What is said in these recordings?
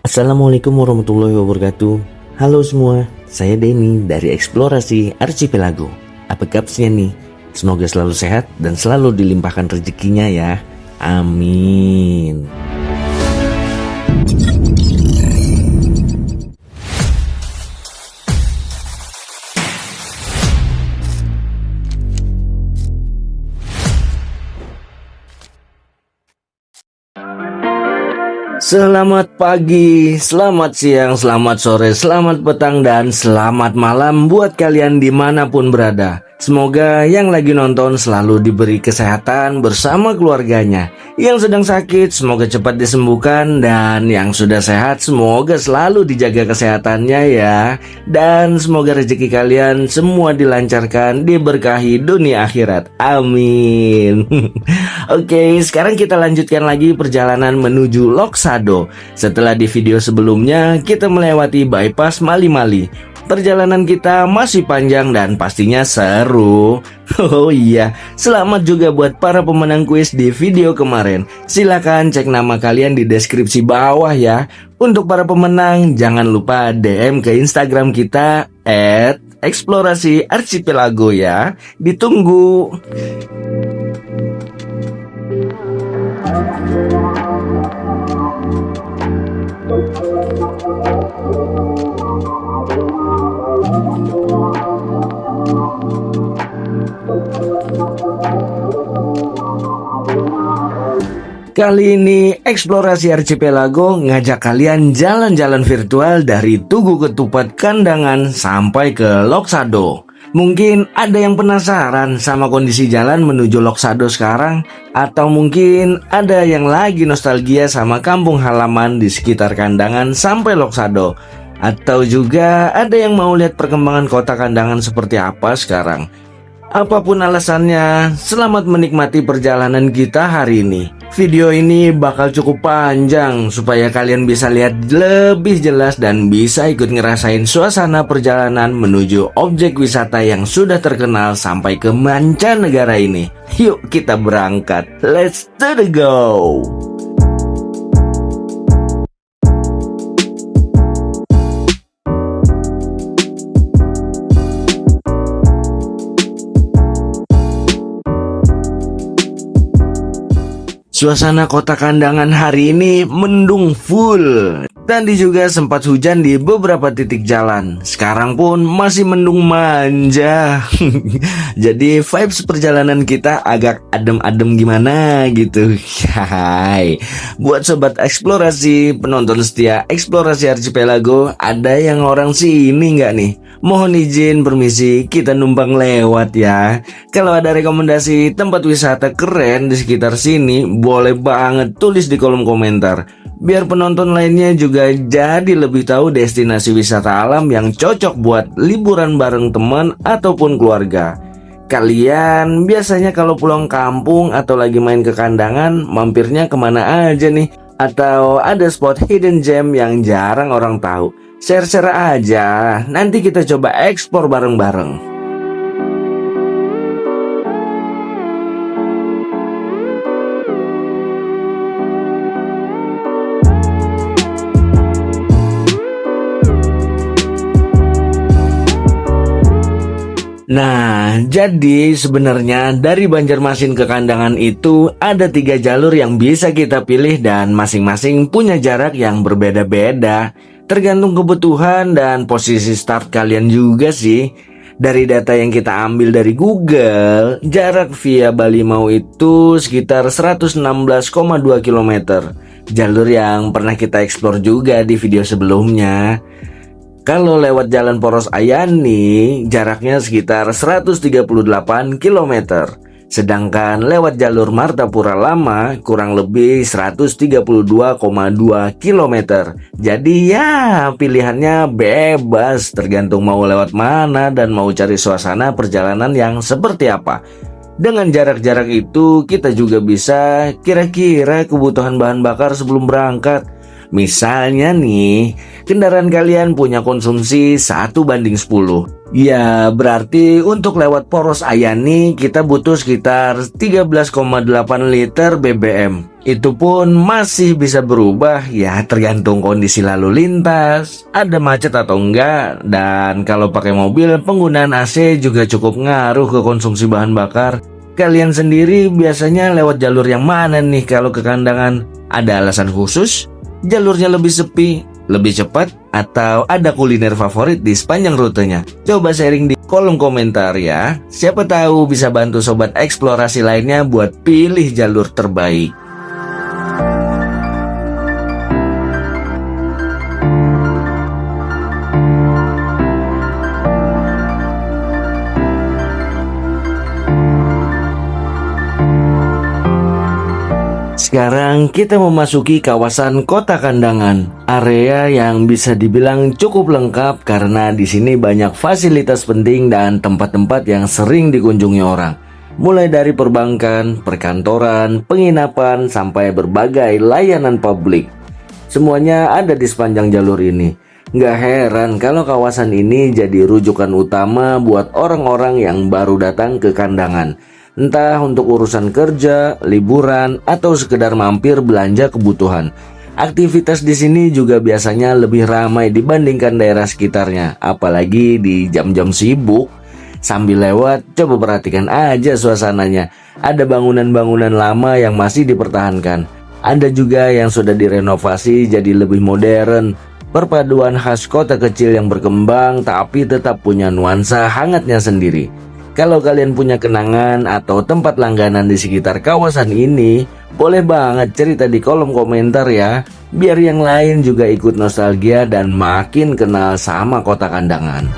Assalamualaikum warahmatullahi wabarakatuh. Halo semua, saya Denny dari Eksplorasi Archipelago. Apa kabarnya nih? Semoga selalu sehat dan selalu dilimpahkan rezekinya ya. Amin. Selamat pagi, selamat siang, selamat sore, selamat petang, dan selamat malam buat kalian dimanapun berada. Semoga yang lagi nonton selalu diberi kesehatan bersama keluarganya. Yang sedang sakit semoga cepat disembuhkan, dan yang sudah sehat semoga selalu dijaga kesehatannya ya. Dan semoga rezeki kalian semua dilancarkan, diberkahi dunia akhirat. Amin. Oke, sekarang kita lanjutkan lagi perjalanan menuju Loksado. Setelah di video sebelumnya kita melewati bypass Mali-Mali. Perjalanan kita masih panjang dan pastinya seru. Oh iya, selamat juga buat para pemenang kuis di video kemarin. Silakan cek nama kalian di deskripsi bawah ya. Untuk para pemenang jangan lupa DM ke Instagram kita @eksplorasiarchipelago ya. Ditunggu. Kali ini Eksplorasi Archipelago ngajak kalian jalan-jalan virtual dari Tugu Ketupat Kandangan sampai ke Loksado. Mungkin ada yang penasaran sama kondisi jalan menuju Loksado sekarang, atau mungkin ada yang lagi nostalgia sama kampung halaman di sekitar Kandangan sampai Loksado, atau juga ada yang mau lihat perkembangan kota Kandangan seperti apa sekarang. Apapun alasannya, selamat menikmati perjalanan kita hari ini. Video ini bakal cukup panjang supaya kalian bisa lihat lebih jelas dan bisa ikut ngerasain suasana perjalanan menuju objek wisata yang sudah terkenal sampai ke mancanegara ini. Yuk kita berangkat, let's do the go! Suasana kota Kandangan hari ini mendung full. Tadi juga sempat hujan di beberapa titik jalan. Sekarang pun masih mendung manja. Jadi vibes perjalanan kita agak adem-adem gimana gitu. Hai. Buat sobat eksplorasi, penonton setia Eksplorasi Archipelago, ada yang orang sini nggak nih? Mohon izin permisi, kita numpang lewat ya. Kalau ada rekomendasi tempat wisata keren di sekitar sini, boleh banget tulis di kolom komentar. Biar penonton lainnya juga jadi lebih tahu destinasi wisata alam yang cocok buat liburan bareng teman ataupun keluarga. Kalian biasanya kalau pulang kampung atau lagi main ke Kandangan, mampirnya kemana aja nih? Atau ada spot hidden gem yang jarang orang tahu? Share-share aja, nanti kita coba eksplor bareng-bareng. Nah, jadi sebenarnya dari Banjarmasin ke Kandangan itu ada 3 jalur yang bisa kita pilih dan masing-masing punya jarak yang berbeda-beda. Tergantung kebutuhan dan posisi start kalian juga sih. Dari data yang kita ambil dari Google, jarak via Bali Mau itu sekitar 116,2 km. Jalur yang pernah kita eksplor juga di video sebelumnya. Kalau lewat jalan Poros Ayani, jaraknya sekitar 138 km. Sedangkan lewat jalur Martapura Lama kurang lebih 132,2 km. Jadi ya pilihannya bebas, tergantung mau lewat mana dan mau cari suasana perjalanan yang seperti apa. Dengan jarak-jarak itu kita juga bisa kira-kira kebutuhan bahan bakar sebelum berangkat. Misalnya nih, kendaraan kalian punya konsumsi 1:10. Ya, berarti untuk lewat Poros Ayani kita butuh sekitar 13,8 liter BBM. Itu pun masih bisa berubah ya tergantung kondisi lalu lintas, ada macet atau enggak, dan kalau pakai mobil penggunaan AC juga cukup ngaruh ke konsumsi bahan bakar. Kalian sendiri biasanya lewat jalur yang mana nih kalau ke Kandangan? Ada alasan khusus? Jalurnya lebih sepi, lebih cepat, atau ada kuliner favorit di sepanjang rutenya? Coba sharing di kolom komentar ya. Siapa tahu bisa bantu sobat eksplorasi lainnya buat pilih jalur terbaik. Sekarang kita memasuki kawasan Kota Kandangan, area yang bisa dibilang cukup lengkap karena di sini banyak fasilitas penting dan tempat-tempat yang sering dikunjungi orang. Mulai dari perbankan, perkantoran, penginapan, sampai berbagai layanan publik. Semuanya ada di sepanjang jalur ini. Nggak heran kalau kawasan ini jadi rujukan utama buat orang-orang yang baru datang ke Kandangan. Entah untuk urusan kerja, liburan, atau sekedar mampir belanja kebutuhan. Aktivitas di sini juga biasanya lebih ramai dibandingkan daerah sekitarnya, apalagi di jam-jam sibuk. Sambil lewat, coba perhatikan aja suasananya. Ada bangunan-bangunan lama yang masih dipertahankan. Ada juga yang sudah direnovasi jadi lebih modern. Perpaduan khas kota kecil yang berkembang tapi tetap punya nuansa hangatnya sendiri. Kalau kalian punya kenangan atau tempat langganan di sekitar kawasan ini, boleh banget cerita di kolom komentar ya, biar yang lain juga ikut nostalgia dan makin kenal sama Kota Kandangan.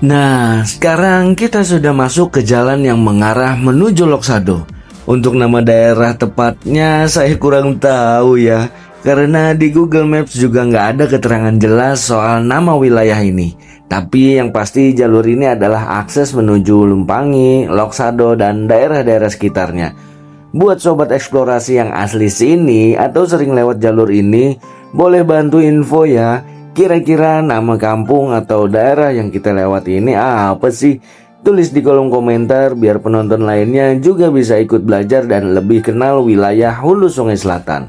Nah, sekarang kita sudah masuk ke jalan yang mengarah menuju Loksado. Untuk nama daerah tepatnya saya kurang tahu ya, karena di Google Maps juga nggak ada keterangan jelas soal nama wilayah ini. Tapi yang pasti jalur ini adalah akses menuju Lumpangi, Loksado, dan daerah-daerah sekitarnya. Buat sobat eksplorasi yang asli sini atau sering lewat jalur ini, boleh bantu info ya. Kira-kira nama kampung atau daerah yang kita lewati ini apa sih? Tulis di kolom komentar biar penonton lainnya juga bisa ikut belajar dan lebih kenal wilayah Hulu Sungai Selatan.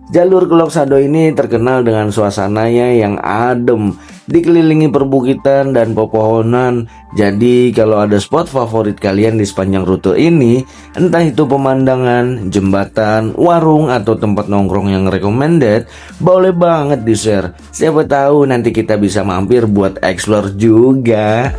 Jalur ke Lok Sado ini terkenal dengan suasananya yang adem, dikelilingi perbukitan dan pepohonan. Jadi kalau ada spot favorit kalian di sepanjang rute ini, entah itu pemandangan, jembatan, warung, atau tempat nongkrong yang recommended, boleh banget di-share. Siapa tahu nanti kita bisa mampir buat explore juga.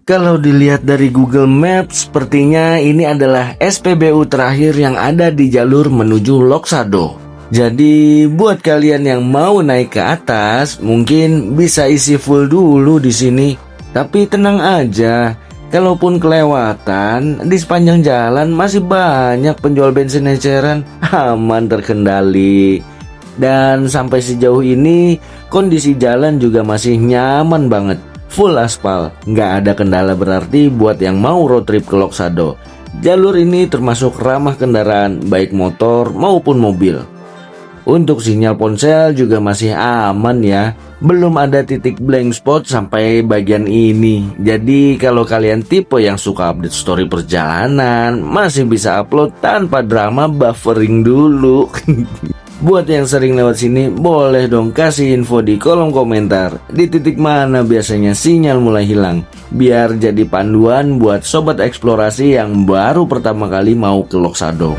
Kalau dilihat dari Google Maps, sepertinya ini adalah SPBU terakhir yang ada di jalur menuju Lok Sado. Jadi buat kalian yang mau naik ke atas, mungkin bisa isi full dulu di sini. Tapi tenang aja, kalaupun kelewatan, di sepanjang jalan masih banyak penjual bensin eceran, aman terkendali. Dan sampai sejauh ini, kondisi jalan juga masih nyaman banget. Full aspal, nggak ada kendala berarti buat yang mau road trip ke Lok Sado. Jalur ini termasuk ramah kendaraan baik motor maupun mobil. Untuk sinyal ponsel juga masih aman ya. Belum ada titik blank spot sampai bagian ini. Jadi kalau kalian tipe yang suka update story perjalanan, masih bisa upload tanpa drama buffering dulu. Buat yang sering lewat sini, boleh dong kasih info di kolom komentar. Di titik mana biasanya sinyal mulai hilang, biar jadi panduan buat sobat eksplorasi yang baru pertama kali mau ke Lok Sado.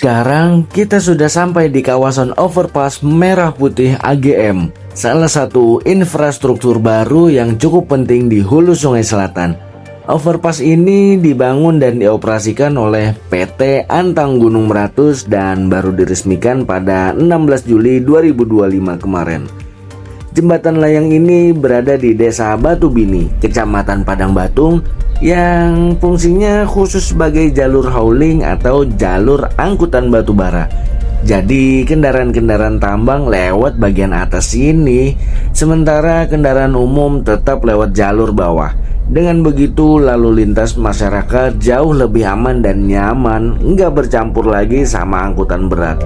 Sekarang kita sudah sampai di kawasan overpass Merah Putih AGM, salah satu infrastruktur baru yang cukup penting di Hulu Sungai Selatan. Overpass ini dibangun dan dioperasikan oleh PT Antang Gunung Meratus dan baru diresmikan pada 16 Juli 2025 kemarin. Jembatan layang ini berada di Desa Batu Bini, Kecamatan Padang Batung, yang fungsinya khusus sebagai jalur hauling atau jalur angkutan batu bara. Jadi kendaraan-kendaraan tambang lewat bagian atas sini, sementara kendaraan umum tetap lewat jalur bawah. Dengan begitu lalu lintas masyarakat jauh lebih aman dan nyaman, nggak bercampur lagi sama angkutan berat.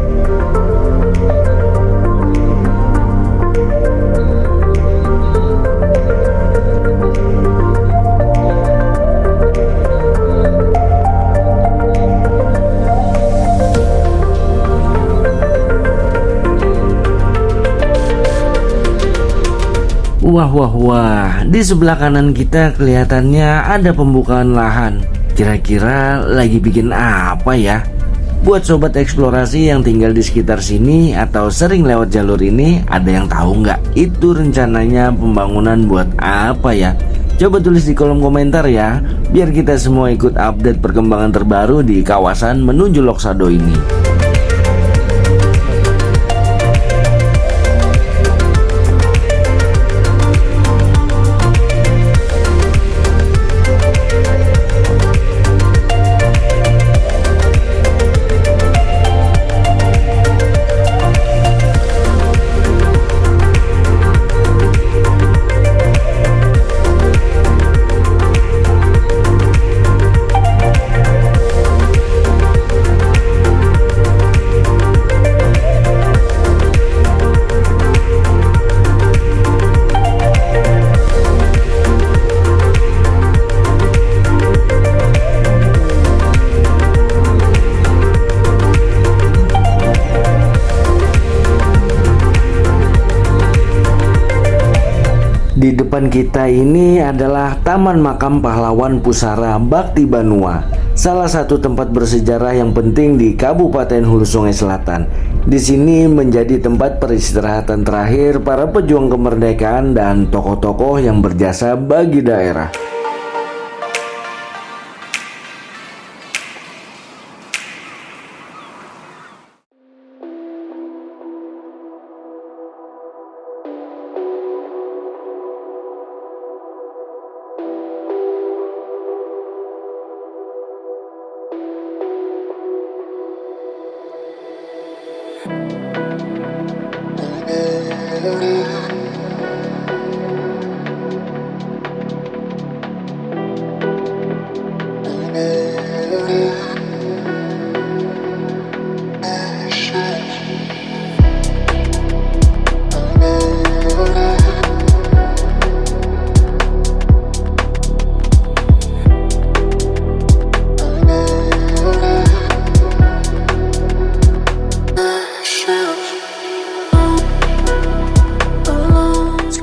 Wah, di sebelah kanan kita kelihatannya ada pembukaan lahan. Kira-kira lagi bikin apa ya? Buat sobat eksplorasi yang tinggal di sekitar sini atau sering lewat jalur ini, ada yang tahu nggak? Itu rencananya pembangunan buat apa ya? Coba tulis di kolom komentar ya, biar kita semua ikut update perkembangan terbaru di kawasan menuju Lok Sado ini. depan kita ini adalah Taman Makam Pahlawan Pusara Bakti Banua, salah satu tempat bersejarah yang penting di Kabupaten Hulu Sungai Selatan. Di sini menjadi tempat peristirahatan terakhir para pejuang kemerdekaan dan tokoh-tokoh yang berjasa bagi daerah.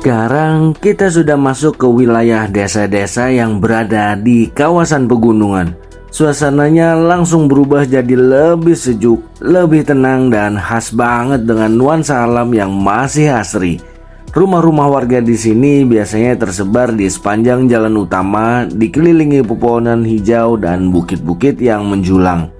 Sekarang kita sudah masuk ke wilayah desa-desa yang berada di kawasan pegunungan. Suasananya langsung berubah jadi lebih sejuk, lebih tenang dan khas banget dengan nuansa alam yang masih asri. Rumah-rumah warga di sini biasanya tersebar di sepanjang jalan utama, dikelilingi pepohonan hijau dan bukit-bukit yang menjulang.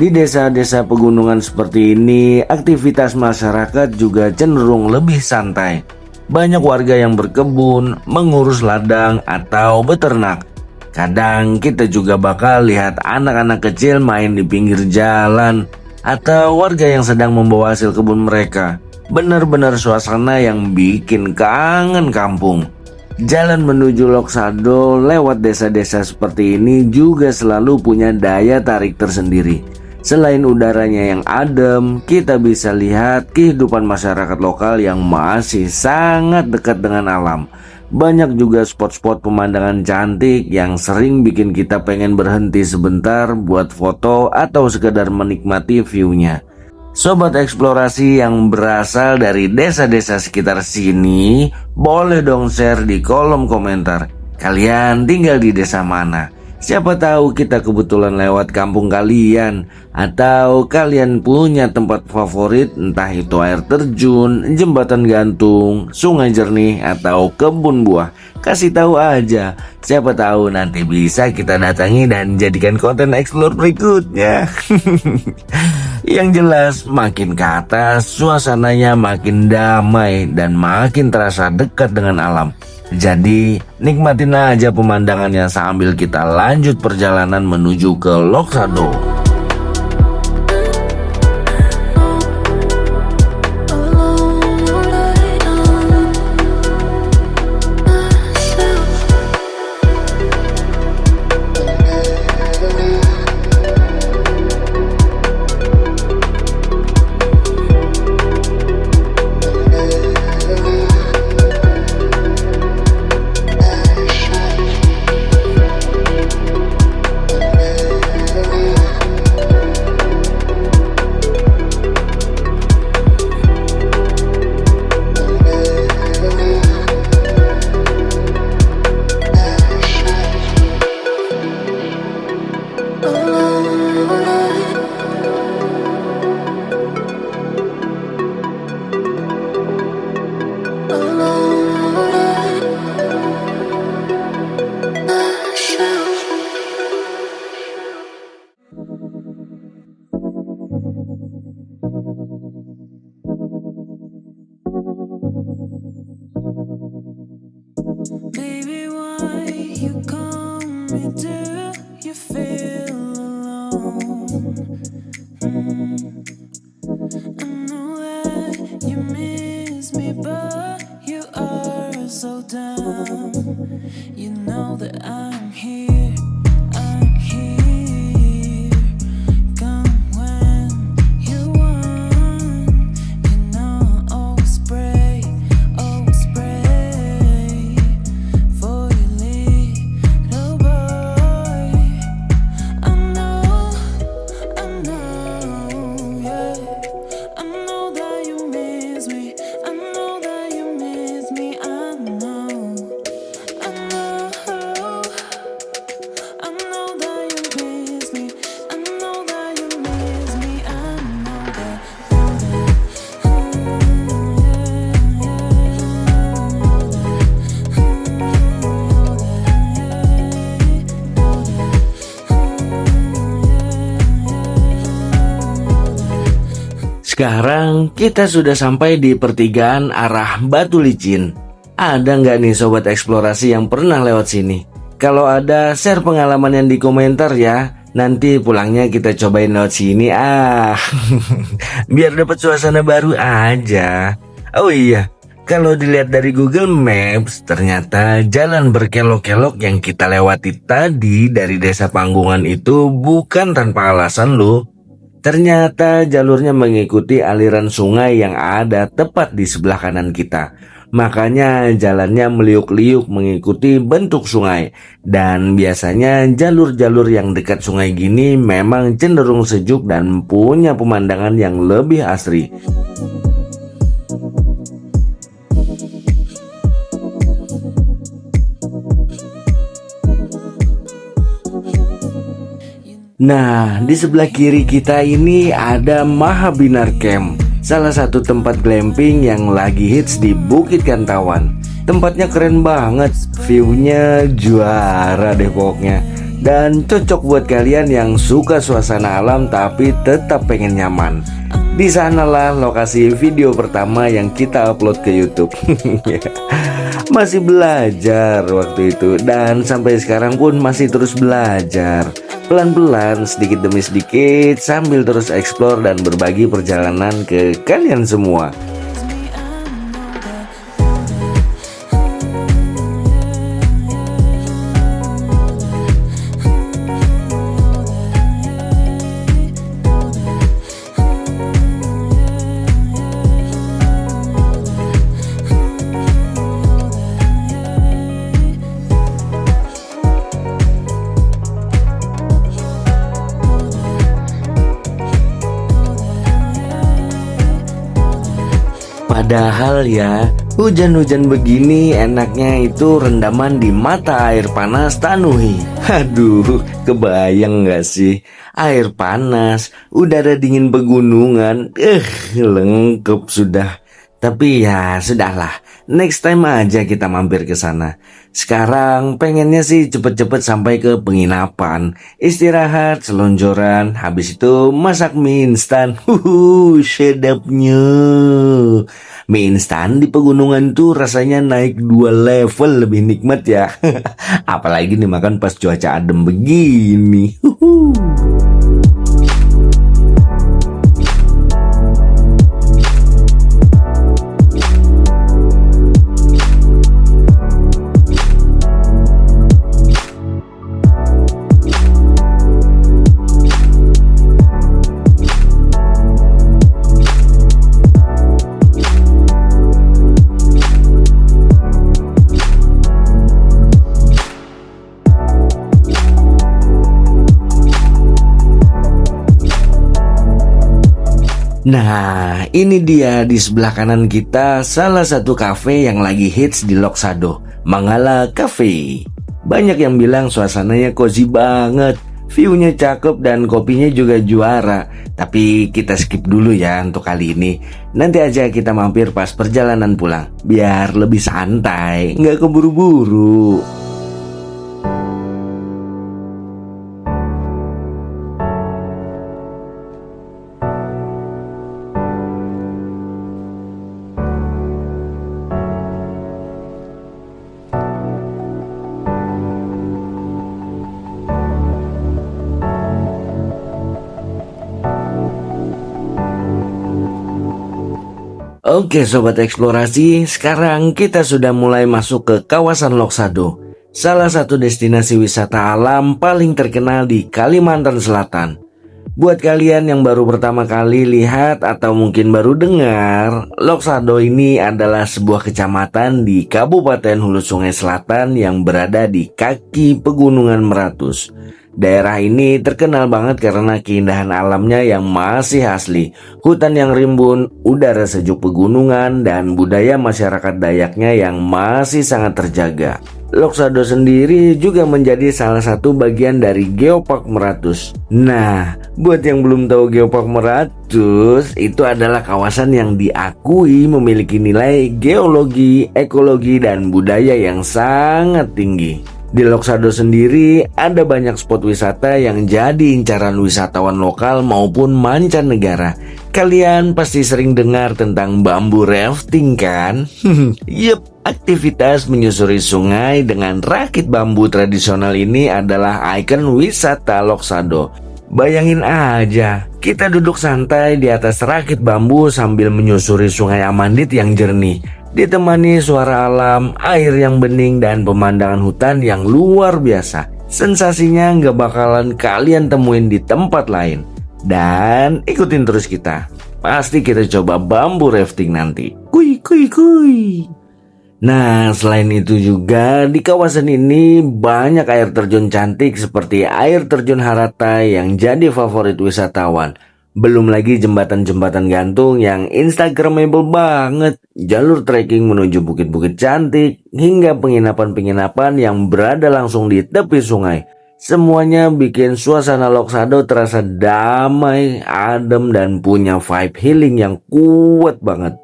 Di desa-desa pegunungan seperti ini, aktivitas masyarakat juga cenderung lebih santai. Banyak warga yang berkebun, mengurus ladang, atau beternak. Kadang kita juga bakal lihat anak-anak kecil main di pinggir jalan, atau warga yang sedang membawa hasil kebun mereka. Benar-benar suasana yang bikin kangen kampung. Jalan menuju Loksado lewat desa-desa seperti ini juga selalu punya daya tarik tersendiri. Selain udaranya yang adem, kita bisa lihat kehidupan masyarakat lokal yang masih sangat dekat dengan alam. Banyak juga spot-spot pemandangan cantik yang sering bikin kita pengen berhenti sebentar buat foto atau sekedar menikmati view-nya. Sobat eksplorasi yang berasal dari desa-desa sekitar sini, boleh dong share di kolom komentar. Kalian tinggal di desa mana? Siapa tahu kita kebetulan lewat kampung kalian, atau kalian punya tempat favorit, entah itu air terjun, jembatan gantung, sungai jernih, atau kebun buah. Kasih tahu aja, siapa tahu nanti bisa kita datangi dan jadikan konten explore berikutnya. Yang jelas makin ke atas, suasananya makin damai dan makin terasa dekat dengan alam. Jadi nikmatin aja pemandangannya sambil kita lanjut perjalanan menuju ke Loksado. Baby, why you call me? Do you feel alone? I know that you miss me, but you are so dumb. You know that I'm here. I'm here. Come when you want. You know I'll always pray for your little boy. Sekarang kita sudah sampai di pertigaan arah Batu Licin. Ada nggak nih sobat eksplorasi yang pernah lewat sini? Kalau ada, share pengalaman yang di komentar ya. Nanti pulangnya kita cobain lewat sini biar dapat suasana baru aja. Oh iya, kalau dilihat dari Google Maps, ternyata jalan berkelok-kelok yang kita lewati tadi dari Desa Panggungan itu bukan tanpa alasan loh. Ternyata jalurnya mengikuti aliran sungai yang ada tepat di sebelah kanan kita. Makanya jalannya meliuk-liuk mengikuti bentuk sungai. Dan biasanya jalur-jalur yang dekat sungai gini memang cenderung sejuk dan punya pemandangan yang lebih asri. Nah, di sebelah kiri kita ini ada Mahabinar Camp, salah satu tempat glamping yang lagi hits di Bukit Kantawan. Tempatnya keren banget, view-nya juara deh pokoknya. Dan cocok buat kalian yang suka suasana alam tapi tetap pengen nyaman. Di sanalah lokasi video pertama yang kita upload ke YouTube. Masih belajar waktu itu dan sampai sekarang pun masih terus belajar. Pelan-pelan, sedikit demi sedikit, sambil terus explore dan berbagi perjalanan ke kalian semua. Padahal ya, hujan-hujan begini enaknya itu rendaman di mata air panas Tanuhi. Aduh, kebayang gak sih? Air panas, udara dingin pegunungan, lengkap sudah. Tapi ya sudahlah, next time aja kita mampir ke sana. Sekarang pengennya sih cepet-cepet sampai ke penginapan, istirahat, selonjoran, habis itu masak mie instan. Sedapnya. Mie instan di pegunungan tuh rasanya naik 2 level lebih nikmat ya. Apalagi dimakan pas cuaca adem begini. Nah, ini dia di sebelah kanan kita salah satu kafe yang lagi hits di Loksado, Mangala Cafe. Banyak yang bilang suasananya cozy banget, view-nya cakep dan kopinya juga juara. Tapi kita skip dulu ya untuk kali ini. Nanti aja kita mampir pas perjalanan pulang, biar lebih santai, nggak keburu-buru. Oke sobat eksplorasi, sekarang kita sudah mulai masuk ke kawasan Loksado, salah satu destinasi wisata alam paling terkenal di Kalimantan Selatan. Buat kalian yang baru pertama kali lihat atau mungkin baru dengar, Loksado ini adalah sebuah kecamatan di Kabupaten Hulu Sungai Selatan yang berada di kaki Pegunungan Meratus. Daerah ini terkenal banget karena keindahan alamnya yang masih asli, hutan yang rimbun, udara sejuk pegunungan, dan budaya masyarakat Dayaknya yang masih sangat terjaga. Loksado sendiri juga menjadi salah satu bagian dari Geopark Meratus. Nah, buat yang belum tahu Geopark Meratus, itu adalah kawasan yang diakui memiliki nilai geologi, ekologi, dan budaya yang sangat tinggi. Di Loksado sendiri ada banyak spot wisata yang jadi incaran wisatawan lokal maupun mancanegara. Kalian pasti sering dengar tentang bambu rafting kan? Yep, aktivitas menyusuri sungai dengan rakit bambu tradisional ini adalah ikon wisata Loksado. Bayangin aja, kita duduk santai di atas rakit bambu sambil menyusuri sungai Amandit yang jernih, ditemani suara alam, air yang bening, dan pemandangan hutan yang luar biasa. Sensasinya nggak bakalan kalian temuin di tempat lain. Dan ikutin terus kita. Pasti kita coba bambu rafting nanti. Kuy kuy kuy. Nah, selain itu juga di kawasan ini banyak air terjun cantik seperti air terjun Harata yang jadi favorit wisatawan. Belum lagi jembatan-jembatan gantung yang instagramable banget, jalur trekking menuju bukit-bukit cantik, hingga penginapan-penginapan yang berada langsung di tepi sungai. Semuanya bikin suasana Loksado terasa damai, adem, dan punya vibe healing yang kuat banget.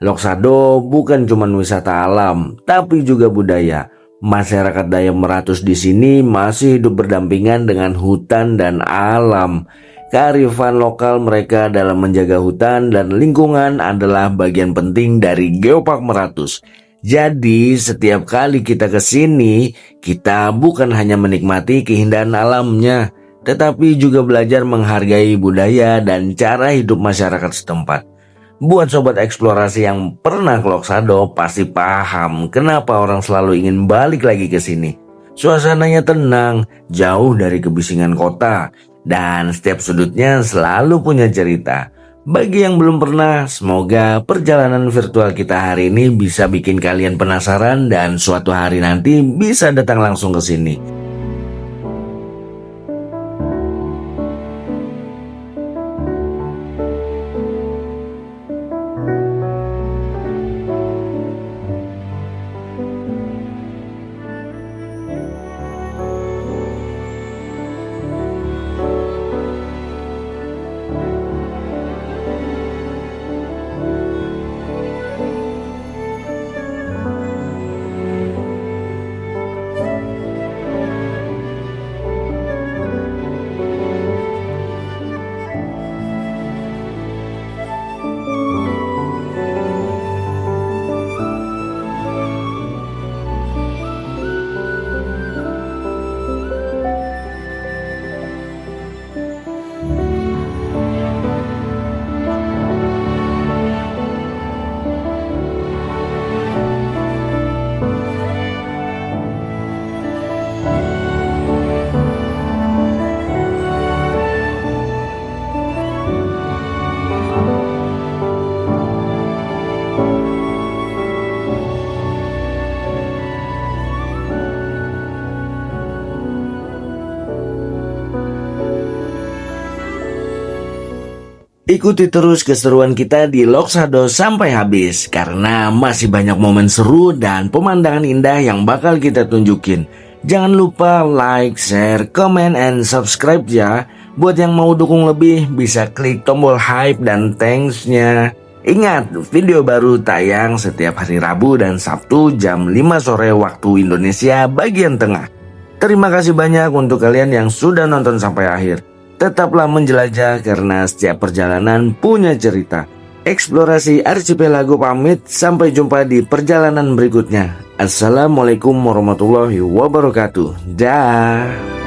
Loksado bukan cuma wisata alam, tapi juga budaya. Masyarakat Dayak Meratus di sini masih hidup berdampingan dengan hutan dan alam. Kearifan lokal mereka dalam menjaga hutan dan lingkungan adalah bagian penting dari Geopark Meratus. Jadi setiap kali kita ke sini, kita bukan hanya menikmati keindahan alamnya, tetapi juga belajar menghargai budaya dan cara hidup masyarakat setempat. Buat sobat eksplorasi yang pernah ke Loksado pasti paham kenapa orang selalu ingin balik lagi ke sini. Suasananya tenang, jauh dari kebisingan kota, dan setiap sudutnya selalu punya cerita. Bagi yang belum pernah, semoga perjalanan virtual kita hari ini bisa bikin kalian penasaran dan suatu hari nanti bisa datang langsung ke sini. Ikuti terus keseruan kita di Loksado sampai habis karena masih banyak momen seru dan pemandangan indah yang bakal kita tunjukin. Jangan lupa like, share, comment, and subscribe ya. Buat yang mau dukung lebih bisa klik tombol hype dan thanks-nya. Ingat, video baru tayang setiap hari Rabu dan Sabtu jam 5 sore waktu Indonesia bagian tengah. Terima kasih banyak untuk kalian yang sudah nonton sampai akhir. Tetaplah menjelajah karena setiap perjalanan punya cerita. Eksplorasi Archipelago pamit, sampai jumpa di perjalanan berikutnya. Assalamualaikum warahmatullahi wabarakatuh. Dah.